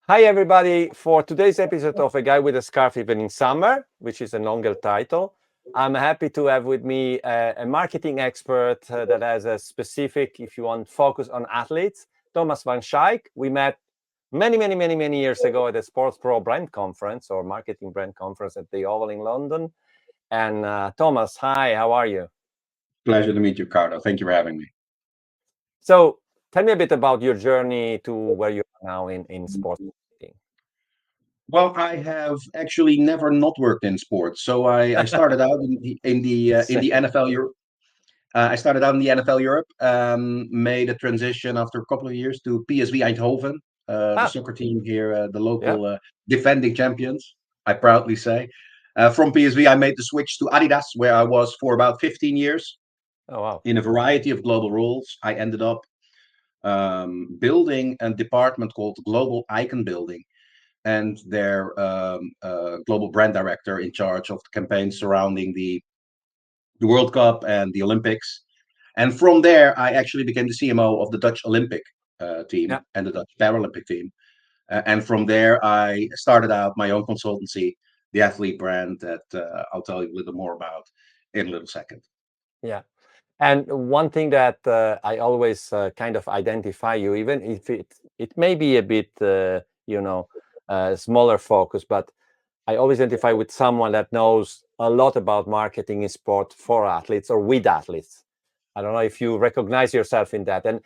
Hi, everybody. For today's episode of A Guy with a Scarf Even in Summer, which is a longer title, I'm happy to have with me a marketing expert that has a specific, if you want, focus on athletes, Thomas van Schaik. We met many years ago at a Sports Pro brand conference or marketing brand conference at the Oval in London. And Thomas, hi, how are you? Pleasure to meet you, Carlo. Thank you for having me. So tell me a bit about your journey to where you are now in sports marketing. Well, I have actually never not worked in sports. So I started out in the NFL Europe. I started out in the NFL Europe. Made a transition after a couple of years to PSV Eindhoven, the Ah, soccer team here, the yeah. local defending champions. I proudly say. From PSV, I made the switch to Adidas, where I was for about 15 years Oh, wow. in a variety of global roles. I ended up building a department called Global Icon Building and their global brand director in charge of the campaigns surrounding the World Cup and the Olympics. And from there, I actually became the CMO of the Dutch Olympic team Yeah. and the Dutch Paralympic team. And from there, I started out my own consultancy, the Athlete brand, that I'll tell you a little more about in a little second. Yeah. And one thing that I always kind of identify you, even if it may be a bit, smaller focus, but I always identify with someone that knows a lot about marketing in sport for athletes or with athletes. I don't know if you recognize yourself in that. And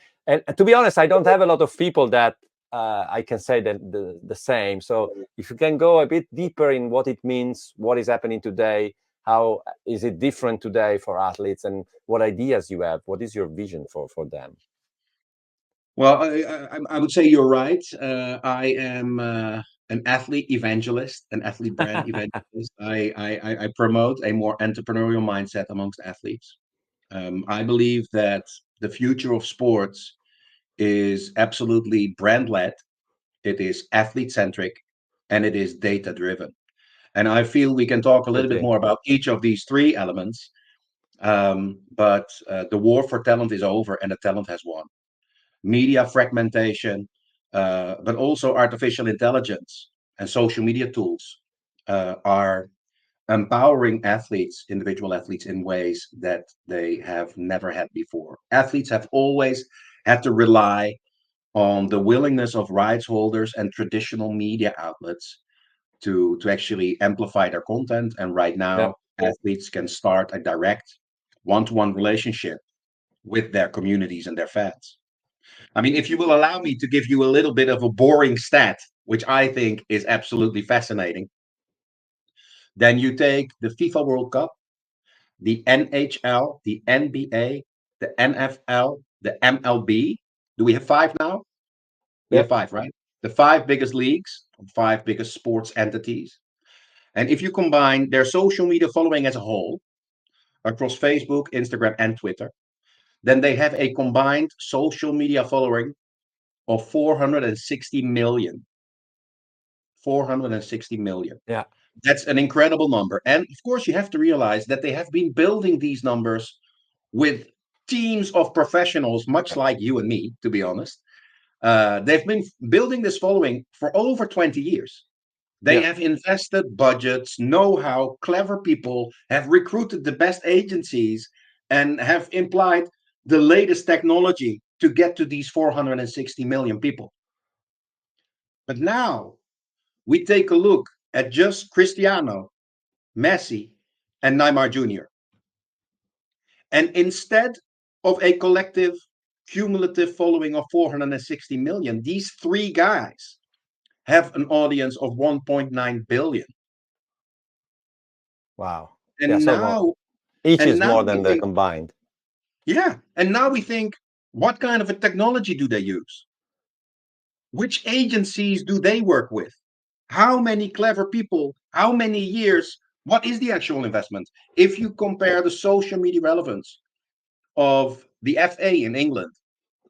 to be honest, I don't have a lot of people that I can say that the same. So if you can go a bit deeper in what it means, what is happening today, how is it different today for athletes, and what ideas you have, what is your vision for them? Well, I would say you're right. I am an athlete evangelist, an athlete brand evangelist. I promote a more entrepreneurial mindset amongst athletes. I believe that the future of sports is absolutely brand led, it is athlete centric, and it is data driven. And I feel we can talk a little bit Absolutely. more about each of these three elements. But the war for talent is over, and the talent has won. Media fragmentation, but also artificial intelligence and social media tools are empowering athletes, individual athletes, in ways that they have never had before. Athletes have always had to rely on the willingness of rights holders and traditional media outlets to actually amplify their content. And right Yeah. now, athletes can start a direct one-to-one relationship with their communities and their fans. I mean, if you will allow me to give you a little bit of a boring stat, which I think is absolutely fascinating, then you take the FIFA World Cup, the NHL, the NBA, the NFL, the MLB. Do we have five now? We have Yeah. five, right? The five biggest leagues, five biggest sports entities. And if you combine their social media following as a whole across Facebook, Instagram, and Twitter, then they have a combined social media following of 460 million. 460 million. Yeah. That's an incredible number. And of course, you have to realize that they have been building these numbers with teams of professionals, much like you and me, to be honest. They've been building this following for over 20 years. They Yeah. have invested budgets, know how, clever people, have recruited the best agencies, and have implied the latest technology to get to these 460 million people. But now we take a look at just Cristiano, Messi, and Neymar Jr. And instead of a collective cumulative following of 460 million, these three guys have an audience of 1.9 billion. Wow. Yeah. And So more, now, each and is now more we than the think, combined. yeah, and now we think, what kind of a technology do they use? Which agencies do they work with? How many clever people? How many years? What is the actual investment? If you compare the social media relevance of the FA in England,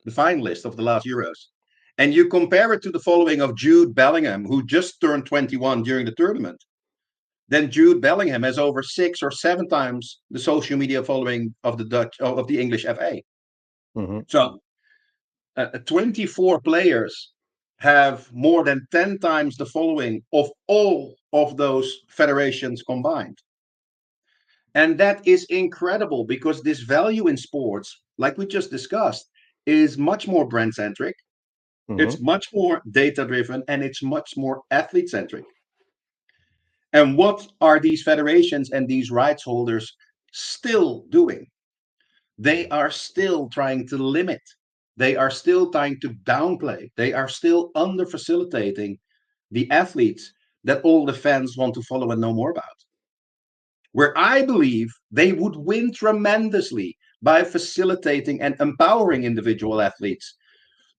the finalist of the last Euros, and you compare it to the following of Jude Bellingham, who just turned 21 during the tournament, then Jude Bellingham has over 6 or 7 times the social media following of the Dutch of the English FA. Hmm. So 24 players have more than 10 times the following of all of those federations combined. And that is incredible because this value in sports, like we just discussed, is much more brand centric, Hmm. it's much more data driven, and it's much more athlete centric. And what are these federations and these rights holders still doing? They are still trying to limit, they are still trying to downplay, they are still under facilitating the athletes that all the fans want to follow and know more about. Where I believe they would win tremendously by facilitating and empowering individual athletes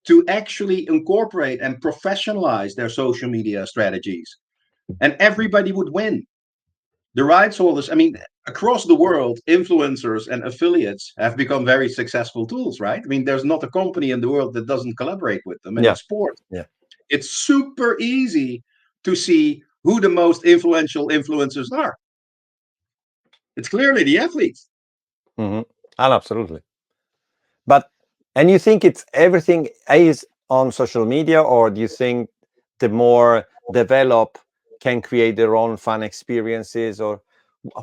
to actually incorporate and professionalize their social media strategies. And everybody would win. The rights holders, I mean, across the world, influencers and affiliates have become very successful tools, right? I mean, there's not a company in the world that doesn't collaborate with them. And in Yeah, sport, yeah. it's super easy to see who the most influential influencers are. It's clearly the athletes. Hmm. And absolutely. But and you think it's everything is on social media, or do you think the more develop can create their own fun experiences, or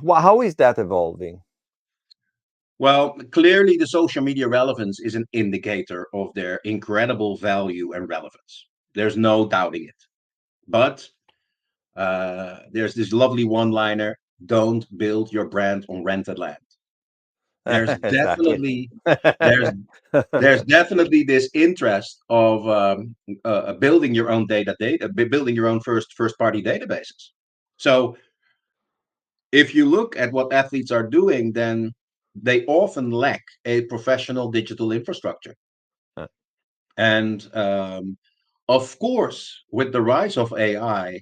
how is that evolving? Well, clearly the social media relevance is an indicator of their incredible value and relevance. There's no doubting it. But there's this lovely one liner: don't build your brand on rented land. There's Exactly. definitely there's there's definitely this interest of building your own data, building your own first party databases. So if you look at what athletes are doing, then they often lack a professional digital infrastructure. And of course, with the rise of AI,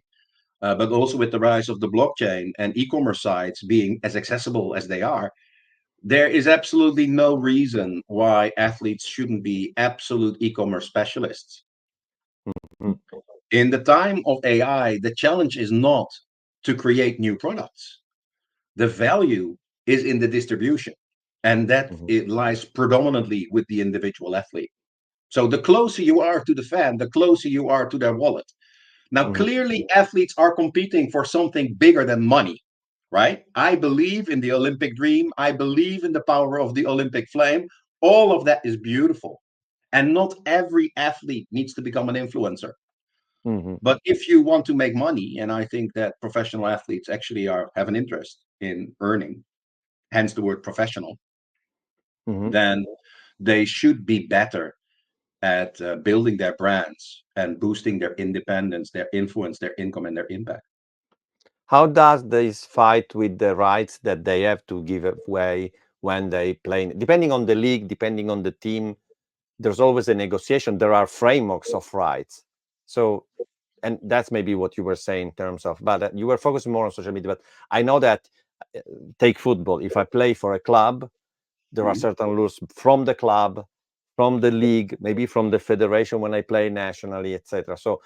but also with the rise of the blockchain and e-commerce sites being as accessible as they are, there is absolutely no reason why athletes shouldn't be absolute e-commerce specialists. Mhm, In the time of AI, the challenge is not to create new products. The value is in the distribution, and that mhm, it lies predominantly with the individual athlete. So the closer you are to the fan, the closer you are to their wallet. Now, mhm, clearly, athletes are competing for something bigger than money, right? I believe in the Olympic dream. I believe in the power of the Olympic flame. All of that is beautiful. And not every athlete needs to become an influencer. mhm, But if you want to make money, and I think that professional athletes actually have an interest in earning, hence the word professional, mhm. then they should be better at building their brands and boosting their independence, their influence, their income, and their impact. How does this fight with the rights that they have to give away when they play? Depending on the league, depending on the team, there's always a negotiation. There are frameworks of rights. So, and that's maybe what you were saying in terms of, but you were focusing more on social media. But I know that, uh, take football. If I play for a club, there are Mhm. certain rules from the club, from the league, maybe from the federation when I play nationally, etc. So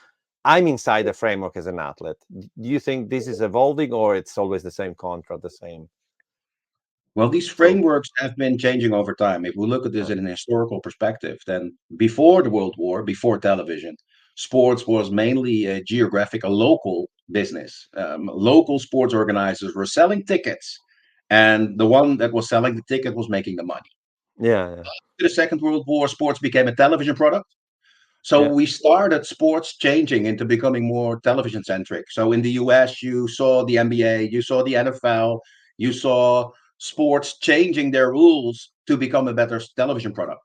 I'm inside the framework as an athlete. Do you think this is evolving, or it's always the same contract, the same Well, these flow? frameworks have been changing over time. If we look at this Uh, in an historical perspective, then before the World War, before television, sports was mainly a geographic, a local business. Local sports organizers were selling tickets, and the one that was selling the ticket was making the money. yeah, After the Second World War, sports became a television product. So yeah, we started sports changing into becoming more television centric. So in the US, you saw the NBA, you saw the NFL, you saw sports changing their rules to become a better television product.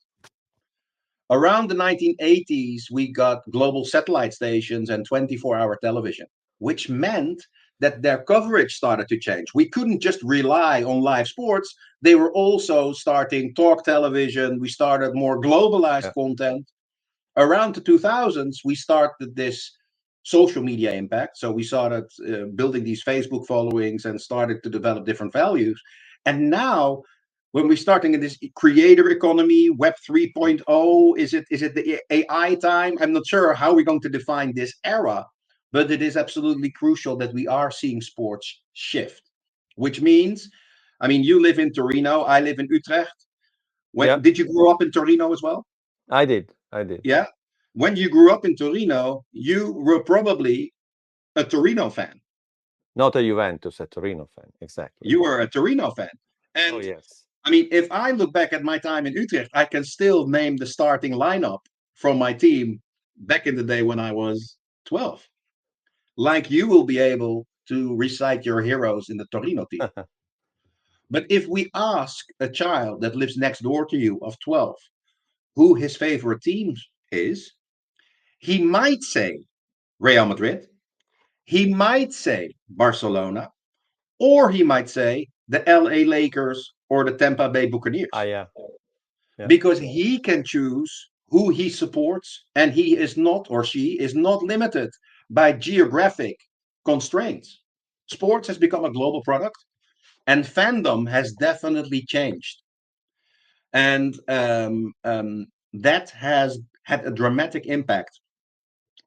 Around the 1980s, we got global satellite stations and 24-hour television, which meant that their coverage started to change. We couldn't just rely on live sports. They were also starting talk television. We started more globalized yeah. content. Around the 2000s, we started this social media impact. So we started building these Facebook followings and started to develop different values. And now, when we're starting in this creator economy, Web 3.0, is it the AI time? I'm not sure how we're going to define this era, but it is absolutely crucial that we are seeing sports shift, which means, I mean, you live in Torino, I live in Utrecht. Yeah, Did you grow up in Torino as well? I did. I did. Yeah. when you grew up in Torino, you were probably a Torino fan. Not a Juventus, a Torino fan. Exactly. You were a Torino fan. Oh And yes. I mean, if I look back at my time in Utrecht, I can still name the starting lineup from my team back in the day when I was 12. Like you will be able to recite your heroes in the Torino team. But if we ask a child that lives next door to you of 12 who his favorite team is, he might say Real Madrid, he might say Barcelona, or he might say the LA Lakers or the Tampa Bay Ah Buccaneers, yeah. Yeah. because he can choose who he supports and he is not, or she is not limited by geographic constraints. Sports has become a global product and fandom has definitely changed. And that has had a dramatic impact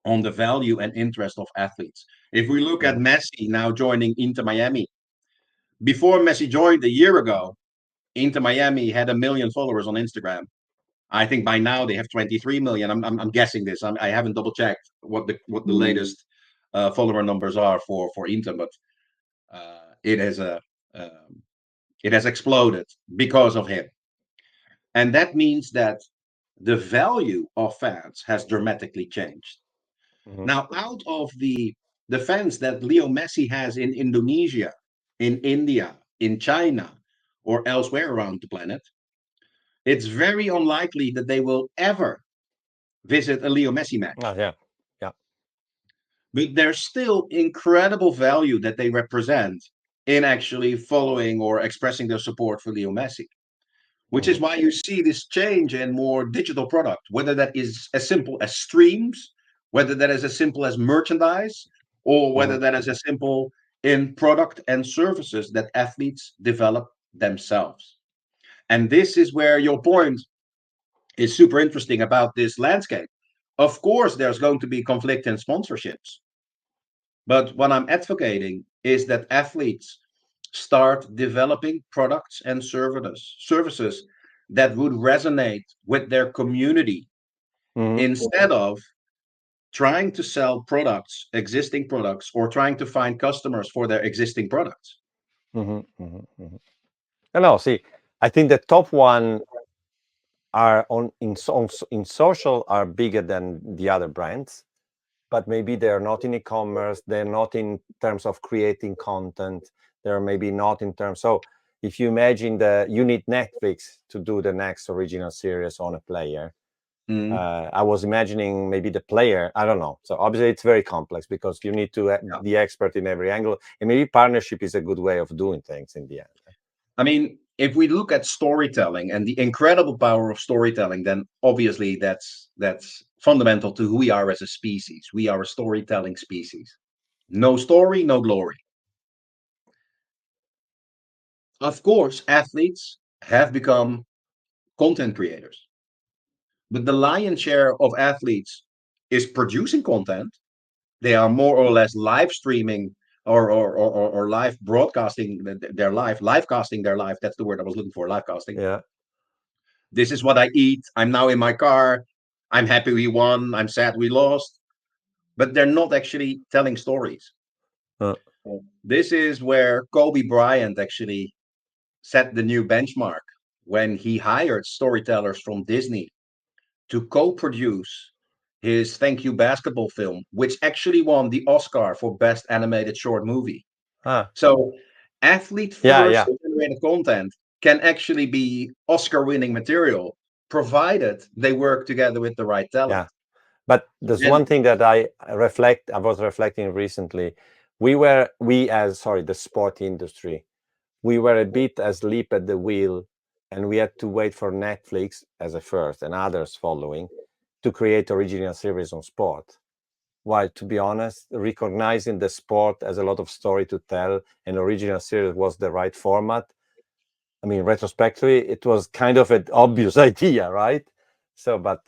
on the value and interest of athletes. If we look at Mhm. Messi now joining Inter Miami, before Messi joined a year ago, Inter Miami had 1 million followers on Instagram. I think by now they have 23 million. I'm guessing this. I haven't double checked what the latest follower numbers are for Inter, but it has um, it has exploded because of him, and that means that the value of fans has dramatically changed. Mhm. Now, out of the fans that Leo Messi has in Indonesia, in India, in China, or elsewhere around the planet, it's very unlikely that they will ever visit a Leo Messi match. Ah yeah. Yeah. But there's still incredible value that they represent in actually following or expressing their support for Leo Messi, which is Mhm. why you see this change in more digital product, whether that is as simple as streams, whether that is as simple as merchandise, or whether Mhm. that is as simple in product and services that athletes develop themselves. And this is where your point is super interesting about this landscape. Of course, there's going to be conflict in sponsorships. But what I'm advocating is that athletes start developing products and services that would resonate with their community Mhm. instead of trying to sell products, existing products, or trying to find customers for their existing products. Mhm. Mhm. Mhm. No, see, I think the top one are in social are bigger than the other brands, but maybe they're not in e-commerce, they're not in terms of creating content, they're maybe not in terms. So if you imagine you need Netflix to do the next original series on a player. Mm, I was imagining maybe the player. I don't know. So obviously it's very complex because you need to yeah. the expert in every angle, and maybe partnership is a good way of doing things in the end. I mean, if we look at storytelling and the incredible power of storytelling, then obviously that's fundamental to who we are as a species. We are a storytelling species. No story, no glory. Of course, athletes have become content creators, but the lion's share of athletes is producing content. They are more or less live streaming or live broadcasting their live casting their life. That's the word I was looking for, live casting. Yeah. This is what I eat. I'm now in my car. I'm happy we won. I'm sad we lost. But they're not actually telling stories. Uh, This is where Kobe Bryant actually set the new benchmark when he hired storytellers from Disney to co-produce his Thank You Basketball film, which actually won the Oscar for Best Animated Short Movie. ah, So athlete yeah, first yeah, generated content can actually be Oscar winning material provided they work together with the right talent. yeah. But there's one And thing that I was reflecting recently. We as, sorry, the sport industry, we were a bit asleep at the wheel, and we had to wait for Netflix as a first and others following to create original series on sport. While, to be honest, recognizing the sport as a lot of story to tell and original series was the right format. I mean, retrospectively, it was kind of an obvious idea, right? So, but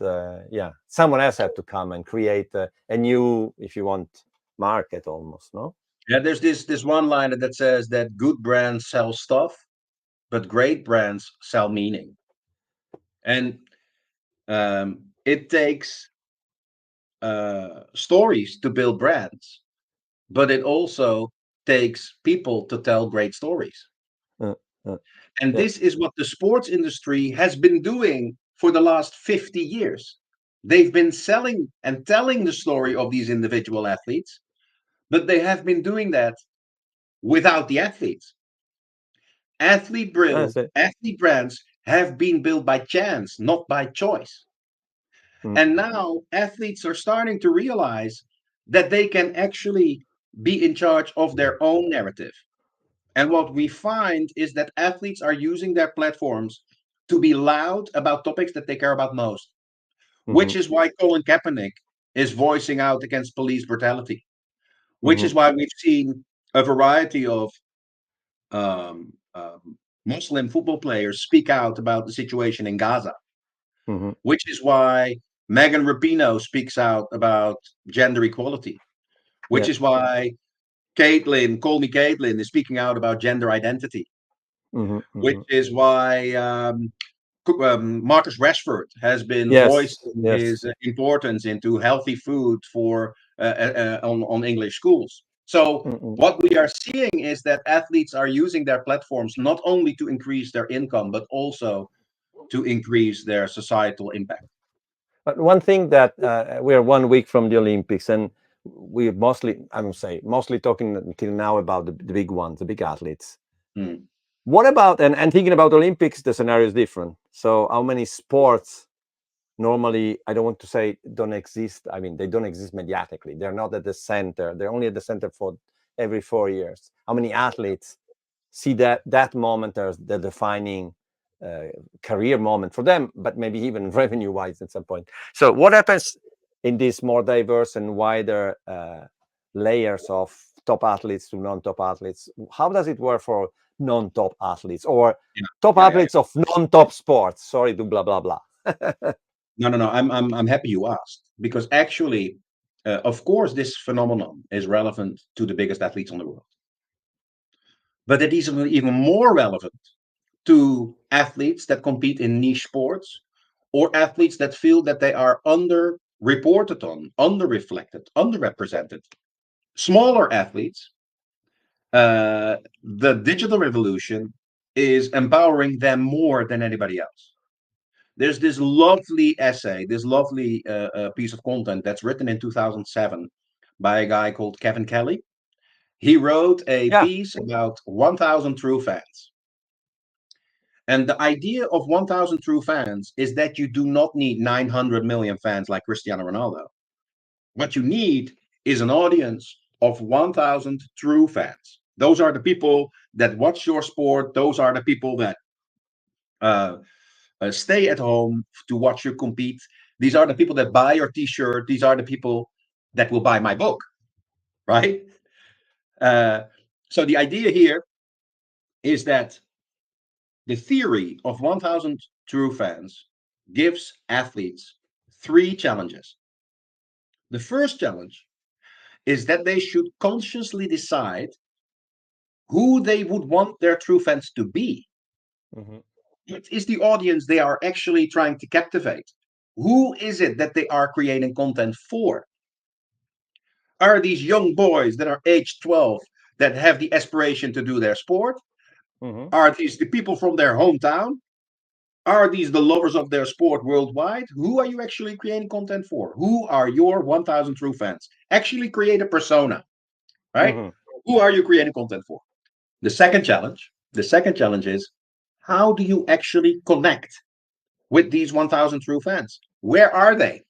yeah, someone else had to come and create a new, if you want, market almost, no? yeah, there's this one line that says that good brands sell stuff, but great brands sell meaning. And it takes stories to build brands, but it also takes people to tell great stories. uh, uh, And yeah. this is what the sports industry has been doing for the last 50 years. They've been selling and telling the story of these individual athletes, but they have been doing that without the athletes. I see. Athlete brands have been built by chance, not by choice. Mm, And now athletes are starting to realize that they can actually be in charge of their own narrative. And what we find is that athletes are using their platforms to be loud about topics that they care about most, mhm, which is why Colin Kaepernick is voicing out against police brutality, which mhm, is why we've seen a variety of um, um, Muslim football players speak out about the situation in Gaza, mhm. which is why Megan Rapinoe speaks out about gender equality, which Yeah. is why Caitlin, call me Caitlin, is speaking out about gender identity, Mhm, which mhm. is why Marcus Rashford has been Yes. voicing Yes. his importance into healthy food for on English schools. So Mm-mm. what we are seeing is that athletes are using their platforms not only to increase their income, but also to increase their societal impact. But one thing that we are 1 week from the Olympics, and we mostly, I would say, mostly talking until now about the big ones, the big athletes. Hmm. What about, and thinking about Olympics, the scenario is different. So, how many sports normally, I don't want to say don't exist. I mean, they don't exist mediatically. They're not at the center. They're only at the center for every 4 years. How many athletes see that moment as the defining uh, career moment for them, but maybe even revenue wise at some point? So, what happens in these more diverse and wider layers of top athletes to non-top athletes? How does it work for non-top athletes or Yeah, top yeah, yeah. athletes of non-top sports? Sorry to blah blah blah. No, no, no. I'm happy you asked because actually, of course, this phenomenon is relevant to the biggest athletes on the world, but it is even more relevant to athletes that compete in niche sports or athletes that feel that they are under reported on, under reflected, underrepresented. Smaller athletes, the digital revolution is empowering them more than anybody else. There's this lovely essay, this lovely piece of content that's written in 2007 by a guy called Kevin Kelly. He wrote a Yeah. piece about 1,000 true fans. And the idea of 1,000 true fans is that you do not need 900 million fans like Cristiano Ronaldo. What you need is an audience of 1,000 true fans. Those are the people that watch your sport. Those are the people that uh, stay at home to watch you compete. These are the people that buy your T-shirt. These are the people that will buy my book, right? Uh, so the idea here is that the theory of 1,000 true fans gives athletes three challenges. The first challenge is that they should consciously decide who they would want their true fans to be. Mhm, What is the audience they are actually trying to captivate? Who is it that they are creating content for? Are these young boys that are age 12 that have the aspiration to do their sport? mhm, Are these the people from their hometown? Are these the lovers of their sport worldwide? Who are you actually creating content for? Who are your 1,000 true fans? Actually create a persona, right? mhm, Who are you creating content for? The second challenge is how do you actually connect with these 1,000 true fans? Where are they?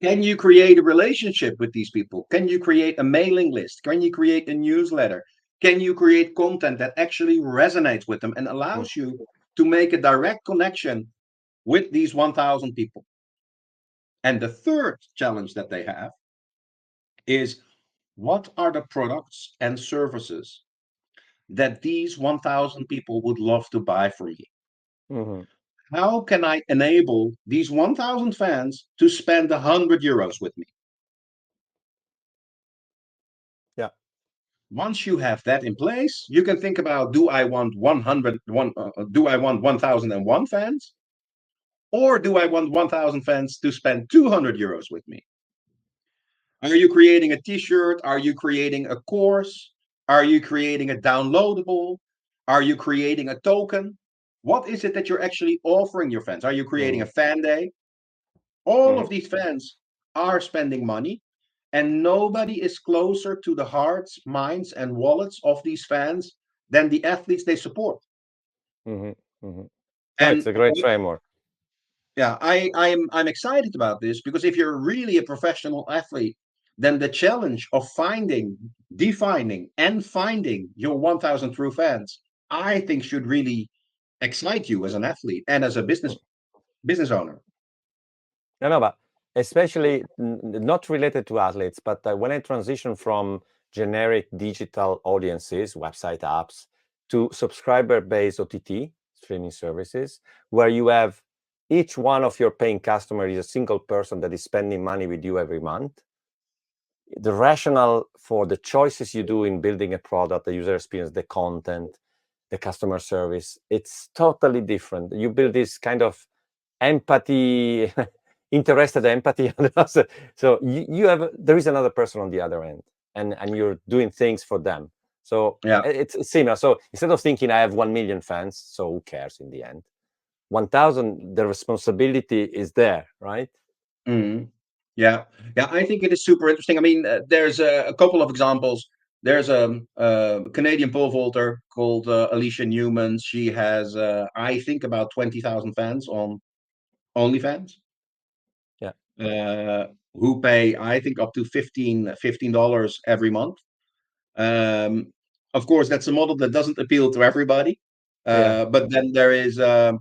Can you create a relationship with these people? Can you create a mailing list? Can you create a newsletter? Can you create content that actually resonates with them and mm, allows you to make a direct connection with these 1,000 people? And the third challenge that they have is what are the products and services that these 1,000 people would love to buy from me? mhm. How can I enable these 1,000 fans to spend €100 with me? Yeah. Once you have that in place, you can think about do I want 100, do I want 1,001 fans? Or do I want 1,000 fans to spend 200 euros with me? Are you creating a t-shirt? Are you creating a course? Are you creating a downloadable? Are you creating a token? What is it that you're actually offering your fans? Are you creating a Mm-hmm. fan day? All Mm-hmm. of these fans are spending money, and nobody is closer to the hearts, minds, and wallets of these fans than the athletes they support. Mm-hmm. Mm-hmm. No, it's And a great framework. yeah, I'm excited about this because if you're really a professional athlete, then the challenge of finding, defining, and finding your 1,000 true fans, I think, should really excite you as an athlete and as a business owner. No, no, but especially not related to athletes, but when I transition from generic digital audiences, website apps, to subscriber-based OTT streaming services, where you have each one of your paying customers is a single person that is spending money with you every month. The rationale for the choices you do in building a product, the user experience, the content, the customer service, it's totally different. You build this kind of empathy, interested empathy. So you have, there is another person on the other end, and you're doing things for them. So Yeah. it's similar. So instead of thinking I have 1 million fans, so who cares in the end? 1,000, the responsibility is there, right? Mhm. Yeah, yeah, I think it is super interesting. I mean, there's a couple of examples. There's a Canadian pole vaulter called Alicia Newman. She has, I think, about 20,000 fans on OnlyFans, Yeah, uh, who pay, I think, up to $15 every month. Um, of course, that's a model that doesn't appeal to everybody. yeah, But then there is a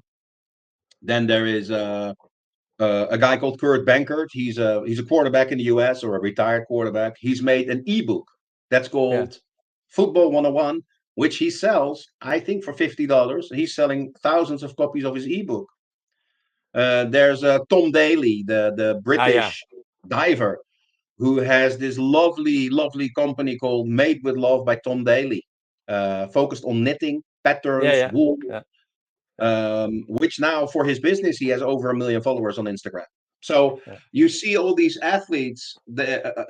guy called Kurt Bankert. He's a quarterback in the US, or a retired quarterback. He's made an ebook that's yeah, called Football 101, which he sells, I think, for $50. He's selling thousands of copies of his ebook. There's Tom Daly, the yeah, British diver, who has this lovely, lovely company called Made with Love by Tom Daly, focused on knitting, yeah, patterns, yeah, wool, yeah, yeah, which now for his business he has over 1 million followers on Instagram. So yeah, you see all these athletes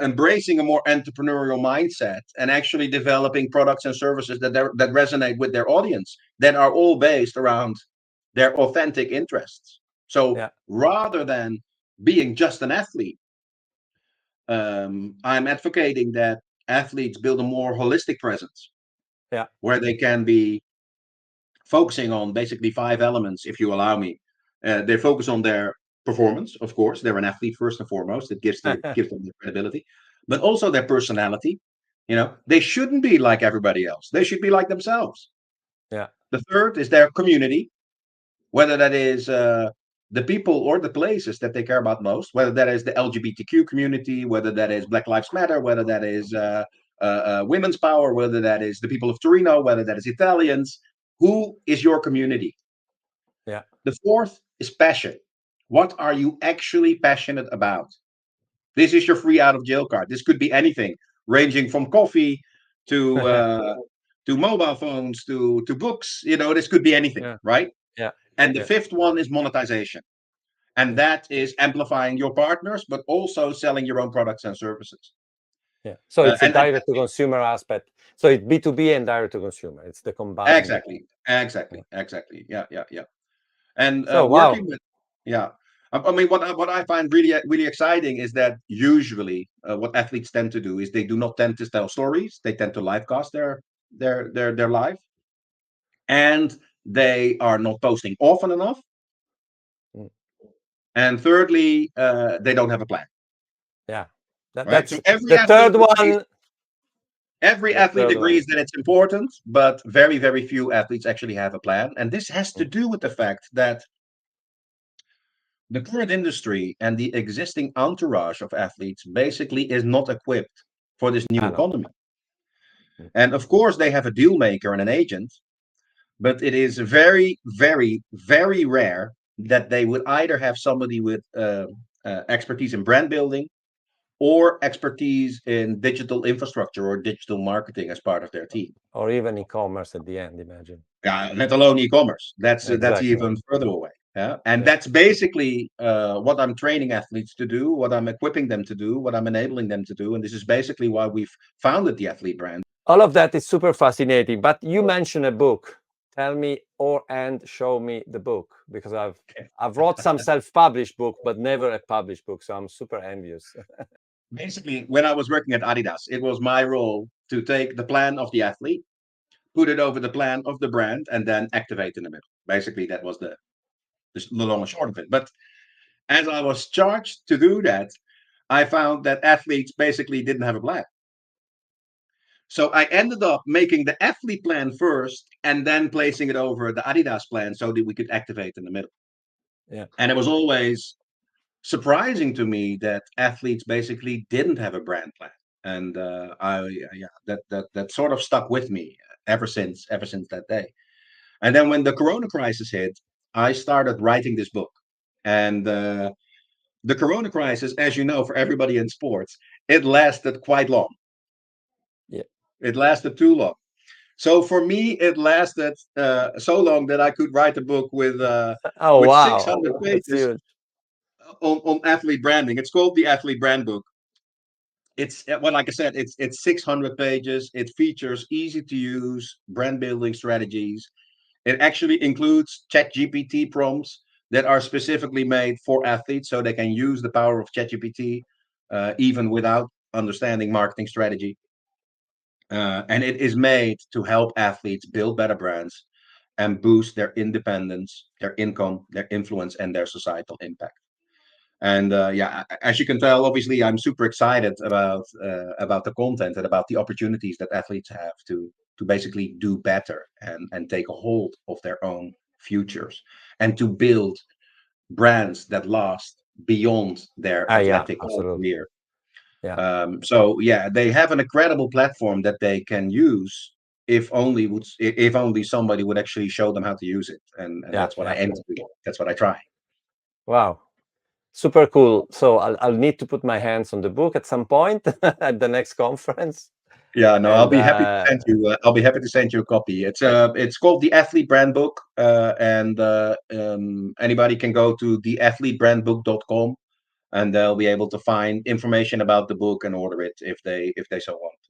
embracing a more entrepreneurial mindset and actually developing products and services that resonate with their audience, that are all based around their authentic interests. So yeah, rather than being just an athlete, I'm advocating that athletes build a more holistic presence yeah, where they can be focusing on basically five elements, if you allow me. They focus on their performance, of course. They're an athlete first and foremost. It gives them the credibility, but also their personality. They shouldn't be like everybody else. They should be like themselves. yeah, The third is their community, whether that is the people or the places that they care about most, whether that is the LGBTQ community, whether that is Black Lives Matter, whether that is women's power, whether that is the people of Torino, whether that is Italians. Who is your community? yeah, The fourth is passion. What are you actually passionate about? This is your free out of jail card. This could be anything, ranging from coffee to mobile phones to books. This could be anything, yeah, right? yeah, And the yeah, fifth one is monetization. And yeah, that is amplifying your partners, but also selling your own products and services. yeah. So it's a And direct to consumer aspect. So it's B2B and direct to consumer. It's the combined. exactly, Yeah. exactly, exactly. Yeah, yeah, yeah. And So wow. working with, yeah. I mean, what I find really really exciting is that usually what athletes tend to do is they do not tend to tell stories. They tend to livecast their life, and they are not posting often enough. Mm, And thirdly, they don't have a plan. yeah. Right. So That's the third one. every The athlete third one. agrees that it's important, but very very few athletes actually have a plan. And this has to Mm, do with the fact that the current industry and the existing entourage of athletes basically is not equipped for this new I know. economy. Mm, And of course, they have a deal maker and an agent, but it is very, very, very rare that they would either have somebody with expertise in brand building or expertise in digital infrastructure or digital marketing as part of their team. or even e-commerce at the end. Imagine. Let alone e-commerce. That's Exactly. even further away. Yeah, and Yeah. that's basically what I'm training athletes to do, what I'm equipping them to do, what I'm enabling them to do, and this is basically why we've founded the Athlete brand. All of that is super fascinating. But you mentioned a book. Tell me and show me the book, because I've wrote some self-published book, but never a published book. So I'm super envious. Basically, when I was working at Adidas, it was my role to take the plan of the athlete, put it over the plan of the brand, and then activate in the middle. Basically, that was the long and short of it. But as I was charged to do that, I found that athletes basically didn't have a plan. So I ended up making the athlete plan first and then placing it over the Adidas plan so that we could activate in the middle. Yeah. And it was always surprising to me that athletes basically didn't have a brand plan. And yeah, that sort of stuck with me ever since that day. And then when the Corona crisis hit, I started writing this book. And the Corona crisis, as you know, for everybody in sports, it lasted quite long. Yeah. It lasted too long. So for me, it lasted so long that I could write a book Oh, with wow. 600 That's pages huge. on athlete branding. It's called the Athlete Brand Book. It's well, like I said, it's 600 pages. It features easy to use brand building strategies. It actually includes ChatGPT prompts that are specifically made for athletes, so they can use the power of ChatGPT even without understanding marketing strategy. And it is made to help athletes build better brands and boost their independence, their income, their influence, and their societal impact. And yeah, as you can tell, obviously, I'm super excited about the content and about the opportunities that athletes have to basically do better and take a hold of their own futures and to build brands that last beyond their Ah, yeah, athletic absolutely. career. Yeah. So yeah, they have an incredible platform that they can use if only somebody would actually show them how to use it, and Yeah. that's what I Yeah. aim to do. That's what I try. Wow. Super cool. So I'll need to put my hands on the book at some point at the next conference. Yeah, no, I'll And be happy to send you. I'll be happy to send you a copy. It's called the Athlete Brand Book, and anybody can go to theathletebrandbook.com, and they'll be able to find information about the book and order it if they so want.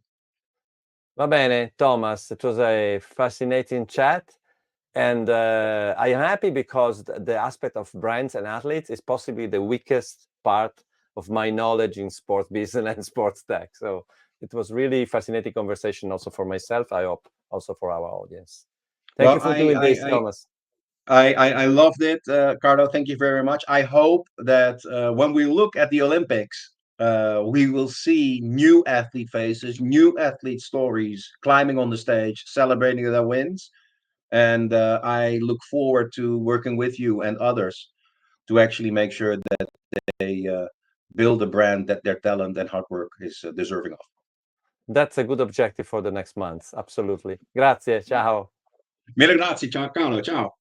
Va bene, Thomas, it was a fascinating chat. And I am happy because the aspect of brands and athletes is possibly the weakest part of my knowledge in sports business and sports tech. So it was really fascinating conversation also for myself. I hope also for our audience. Thank you Well, for doing this, Thomas. I loved it, Carlo. Thank you very much. I hope that when we look at the Olympics, we will see new athlete faces, new athlete stories climbing on the stage, celebrating their wins. And I look forward to working with you and others to actually make sure that they build a brand that their talent and hard work is deserving of. That's a good objective for the next month. Absolutely. Grazie. Ciao. Mille grazie, ciao Carlo, ciao.